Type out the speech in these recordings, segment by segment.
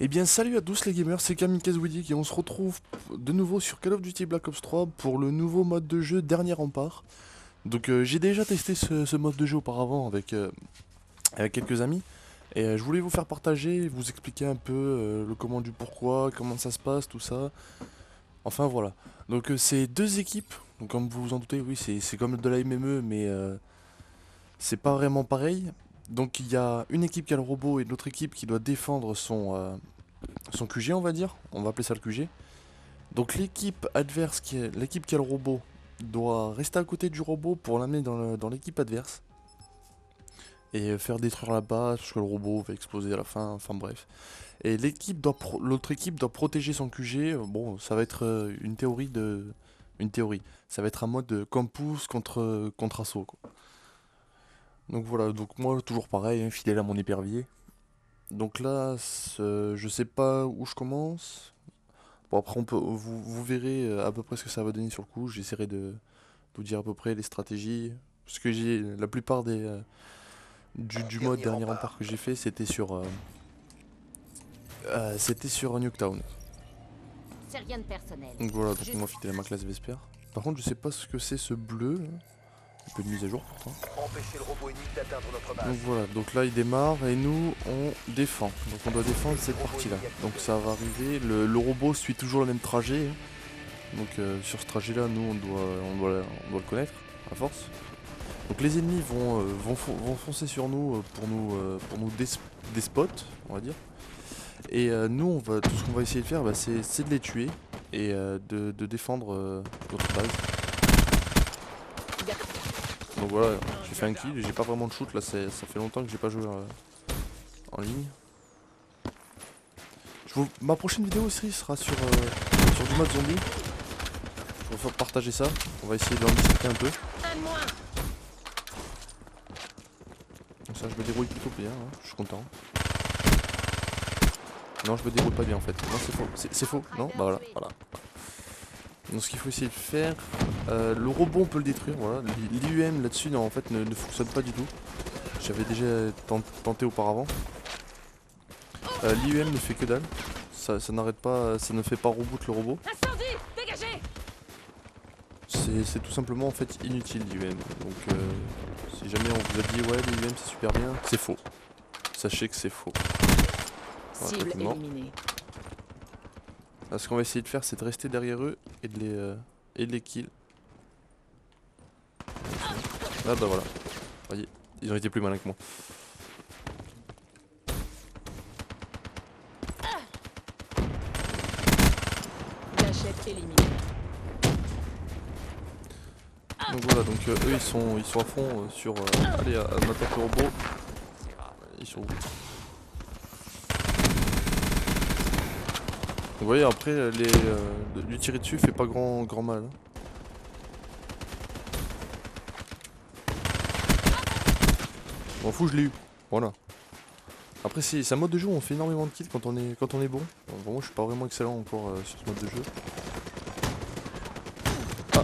Eh bien salut à tous les gamers, c'est Kamikaze et on se retrouve de nouveau sur Call of Duty Black Ops 3 pour le nouveau mode de jeu Dernier Rempart. Donc j'ai déjà testé ce mode de jeu auparavant avec quelques amis et je voulais vous faire partager, vous expliquer un peu le comment du pourquoi, comment ça se passe, tout ça. Enfin voilà. Donc c'est deux équipes, donc comme vous vous en doutez, oui c'est comme de la MME mais c'est pas vraiment pareil. Donc il y a une équipe qui a le robot et une autre équipe qui doit défendre son QG on va dire, on va appeler ça le QG. Donc l'équipe adverse, l'équipe qui a le robot, doit rester à côté du robot pour l'amener dans l'équipe adverse. Et faire détruire la base, parce que le robot va exploser à la fin, enfin bref. Et l'autre équipe doit protéger son QG, bon ça va être une théorie de... Une théorie, ça va être un mode de campus contre assaut quoi. Donc voilà, donc moi toujours pareil, hein, fidèle à mon épervier. Donc là, je sais pas où je commence. Bon après vous verrez à peu près ce que ça va donner sur le coup. J'essaierai de vous dire à peu près les stratégies. Parce que j'ai la plupart du mode Dernier dernier rempart. rempart que j'ai fait c'était sur Nuketown. C'est rien de personnel. Donc voilà, donc Juste moi fidèle à ma classe Vesper. Par contre je sais pas ce que c'est ce bleu là. Un peu de mise à jour pourtant. Empêcher le robot ennemi d'atteindre notre Donc base. voilà, donc là il démarre et nous on défend. Donc on doit défendre cette partie là. Donc ça va arriver, le robot suit toujours le même trajet, hein. Donc sur ce trajet là nous on doit le connaître à force. Donc les ennemis vont foncer sur nous pour nous despot, on va dire. Et nous tout ce qu'on va essayer de faire c'est de les tuer et de défendre notre base. Donc voilà, j'ai fait un kill, j'ai pas vraiment de shoot là, ça fait longtemps que j'ai pas joué en ligne. Ma prochaine vidéo aussi sera sur du mode zombie. Je vais vous partager ça, on va essayer d'en discuter un peu. un de moins. Donc ça je me déroule plutôt bien, hein, je suis content. Non je me déroule pas bien en fait, non c'est faux, c'est faux, non bah voilà. Donc ce qu'il faut essayer de faire, le robot on peut le détruire, voilà. L'IUM là-dessus non, en fait ne fonctionne pas du tout. J'avais déjà tenté auparavant. L'IUM ne fait que dalle, ça n'arrête pas, ça ne fait pas reboot le robot. Incendie. Dégagez. C'est tout simplement en fait inutile l'IUM. Donc si jamais on vous a dit ouais l'IUM c'est super bien, c'est faux. Sachez que c'est faux. Voilà, Cible t'es mort. éliminée. Là, ce qu'on va essayer de faire c'est de rester derrière eux et de les kill. Ah bah voilà. Voyez, ils ont été plus malins que moi. Gâchette éliminée. Donc voilà, donc eux ils sont à fond sur allez on attaque le robot. Ils sont où? Donc vous voyez après lui tirer dessus fait pas grand mal, hein. M'en fous, je l'ai eu. Voilà. Après c'est un mode de jeu où on fait énormément de kills quand on est bon. Bon, moi je suis pas vraiment excellent encore sur ce mode de jeu. Ah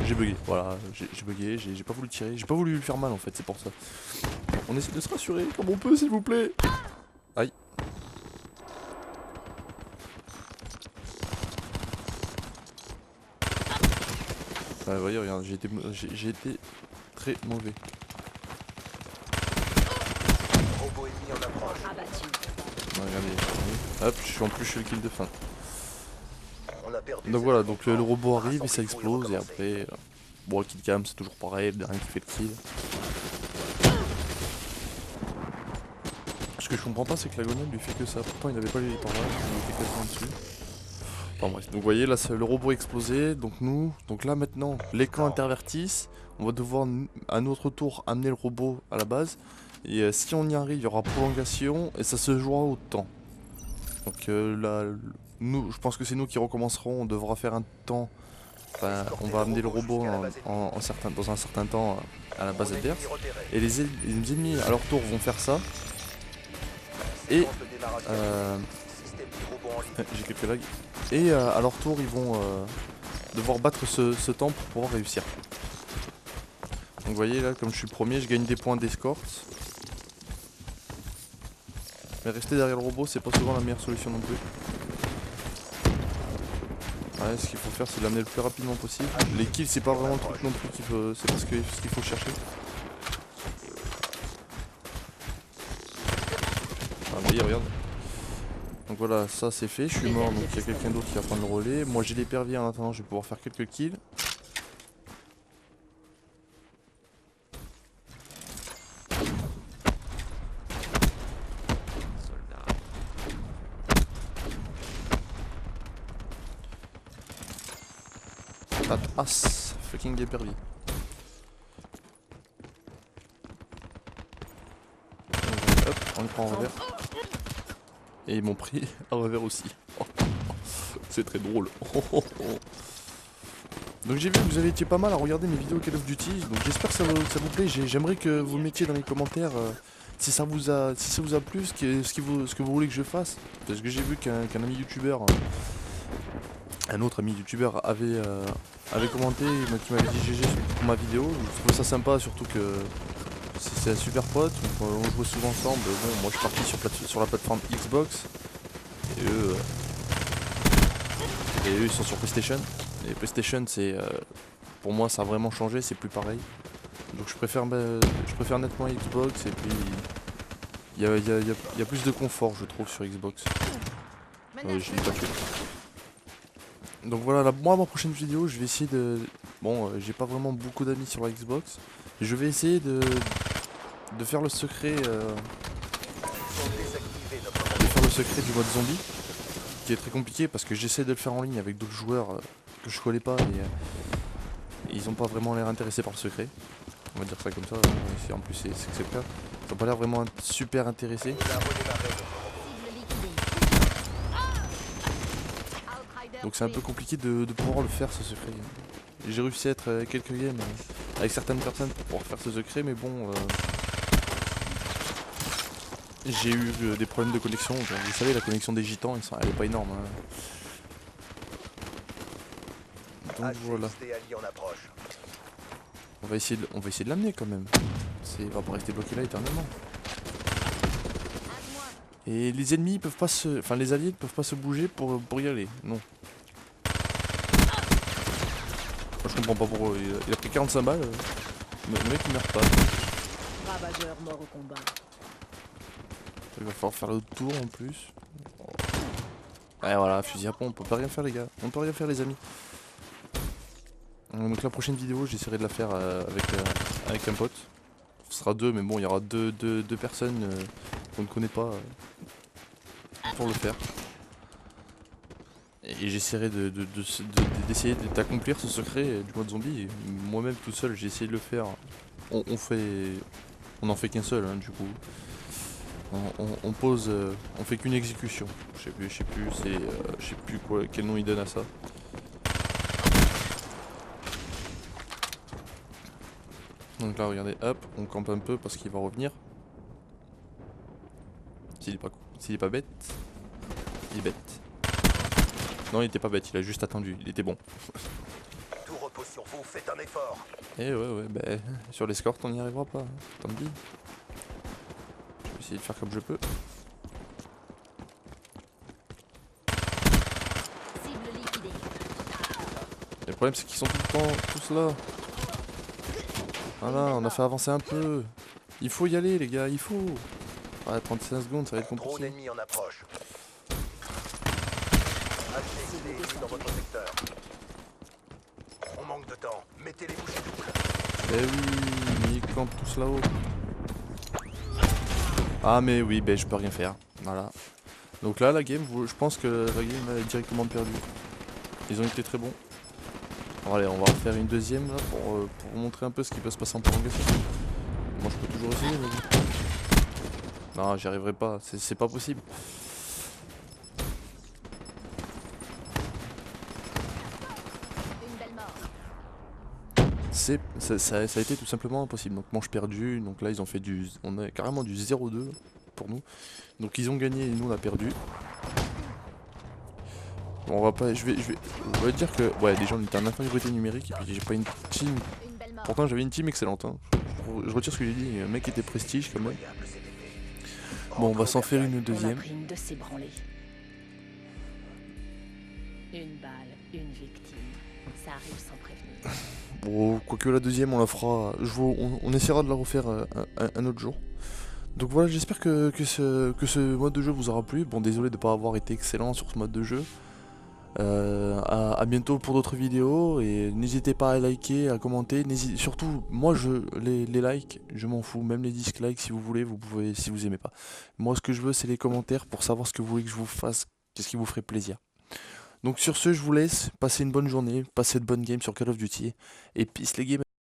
j'ai bugué, voilà, j'ai bugué, j'ai pas voulu tirer, j'ai pas voulu lui faire mal en fait, c'est pour ça. On essaie de se rassurer comme on peut s'il vous plaît. Aïe. Ah, vous voyez, regarde, j'ai été très mauvais. Robot ennemi en approche. Abattu. Ouais, regardez, hop, en plus je suis le kill de fin. On a perdu. Donc cette voilà, zone donc fort. le robot arrive et ça Rassemblez-vous explose et recommencez. après... bon, le kill cam c'est toujours pareil, le dernier qui fait le kill. Ce que je comprends pas c'est que la gonade lui fait que ça, pourtant il avait pas les étendards, il était quasiment dessus. Enfin bref, donc vous voyez là le robot a explosé, donc là maintenant les camps intervertissent, on va devoir à notre tour amener le robot à la base. Et si on y arrive, il y aura prolongation et ça se jouera au temps. Donc là, je pense que c'est nous qui recommencerons, on devra faire un temps. Enfin, on va amener le robot dans un certain temps à la base Drone adverse. ennemi repéré. Et les ennemis à leur tour vont faire ça. Et Séquence de démarrage euh, système du robot en ligne. j'ai quelques lags. Et à leur tour, ils vont devoir battre ce temps pour pouvoir réussir. Donc vous voyez là, comme je suis premier, je gagne des points d'escorte. Mais rester derrière le robot, c'est pas souvent la meilleure solution non plus. Ouais, ce qu'il faut faire, c'est l'amener le plus rapidement possible. Les kills, c'est pas vraiment le truc non plus qu'il faut, c'est parce que ce qu'il faut chercher. Ah, voyez, regarde. Donc voilà, ça c'est fait, je suis mort, donc il y a quelqu'un d'autre qui va prendre le relais. Moi j'ai l'épervier en attendant, je vais pouvoir faire quelques kills. As, fucking épervier. Hop, on le prend en revers. Et ils m'ont pris à revers aussi. C'est très drôle. Donc j'ai vu que vous avez été pas mal à regarder mes vidéos Call of Duty. Donc j'espère que ça vous plaît. J'aimerais que vous mettiez dans les commentaires si ça vous a plu, ce que vous voulez que je fasse. Parce que j'ai vu qu'un ami youtubeur, un autre ami youtubeur avait commenté, qui m'avait dit GG pour ma vidéo. Je trouvais ça sympa, surtout que c'est un super pote, on jouait souvent ensemble. Bon, moi je suis parti sur la plateforme Xbox et eux ils sont sur PlayStation. Et PlayStation, c'est pour moi ça a vraiment changé, c'est plus pareil. Donc je préfère nettement Xbox, et puis il y a plus de confort, je trouve, sur Xbox. Je l'ai pas tué. Donc voilà, moi ma prochaine vidéo, je vais essayer de... Bon, j'ai pas vraiment beaucoup d'amis sur la Xbox. Je vais essayer de faire le secret du mode zombie, qui est très compliqué parce que j'essaie de le faire en ligne avec d'autres joueurs que je connais pas, et ils ont pas vraiment l'air intéressés par le secret. On va dire ça comme ça, en plus c'est le cas. Ils ont pas l'air vraiment super intéressés. Donc c'est un peu compliqué de pouvoir le faire, ce secret. J'ai réussi à être quelques games avec certaines personnes pour pouvoir faire ce secret, mais bon, j'ai eu des problèmes de connexion. Vous savez, la connexion des gitans, elle est pas énorme. Hein. Donc voilà. On va essayer de l'amener quand même. Il va pas rester bloqué là éternellement. Et les ennemis peuvent pas se... Enfin les alliés ne peuvent pas se bouger pour y aller. Non. Moi, je comprends pas pourquoi. Il a pris 45 balles. Le mec il meurt pas. Ravageur mort au combat. Il va falloir faire le tour en plus. Ouais voilà, fusil à pompe, on peut pas rien faire les gars. On peut rien faire les amis. Donc la prochaine vidéo j'essaierai de la faire avec un pote. Ce sera deux, mais bon il y aura deux personnes qu'on ne connaît pas pour le faire. Et j'essaierai d'essayer d'accomplir ce secret du mode zombie. Moi-même tout seul j'ai essayé de le faire. On en fait qu'un seul hein, du coup. On fait qu'une exécution. Je sais plus quel nom il donne à ça. Donc là regardez, hop, on campe un peu parce qu'il va revenir. S'il est pas bête. Il est bête. Non il était pas bête, il a juste attendu, il était bon. Tout repose sur vous, faites un effort. Eh ouais, bah sur l'escorte on n'y arrivera pas, tant pis. Je vais essayer de faire comme je peux. Le problème c'est qu'ils sont tout le temps tous là. Voilà, on a fait avancer un peu. Il faut y aller les gars, il faut. Ouais, 35 secondes, ça va être Drone compliqué. ennemi en approche. HCXD dans votre secteur. On manque de temps. Mettez les bouchées doubles. Eh oui, mais ils campent tous là-haut. Ah mais oui, ben je peux rien faire. Voilà. Donc là, la game, je pense que la game est directement perdue. Ils ont été très bons. Bon, allez, on va refaire une deuxième là pour vous montrer un peu ce qui peut se passer en prolongation. Moi je peux toujours essayer, mais bon. Non, j'y arriverai pas, c'est pas possible. Ça a été tout simplement impossible. Donc manche perdue, donc là ils ont fait on a carrément du 0-2 pour nous. Donc ils ont gagné et nous on a perdu. Bon, on va pas, on va dire que ouais déjà on était en infériorité numérique et puis j'ai pas une team. Pourtant j'avais une team excellente. Hein. Je retire ce que j'ai dit, un mec était prestige quand même. Bon, on va s'en faire une On a deuxième. pris une de ces branlées. Une balle, une victime. Ça arrive sans prévenir. Bon, quoique la deuxième, on la fera. On essaiera de la refaire un autre jour. Donc voilà, j'espère que ce mode de jeu vous aura plu. Bon, désolé de ne pas avoir été excellent sur ce mode de jeu. À bientôt pour d'autres vidéos et n'hésitez pas à liker, à commenter. Surtout, moi, les likes, je m'en fous. Même les dislikes, si vous voulez, vous pouvez, si vous aimez pas. Moi, ce que je veux, c'est les commentaires pour savoir ce que vous voulez que je vous fasse, qu'est-ce qui vous ferait plaisir. Donc sur ce, je vous laisse. Passez une bonne journée, passez de bonnes games sur Call of Duty et peace les gamers.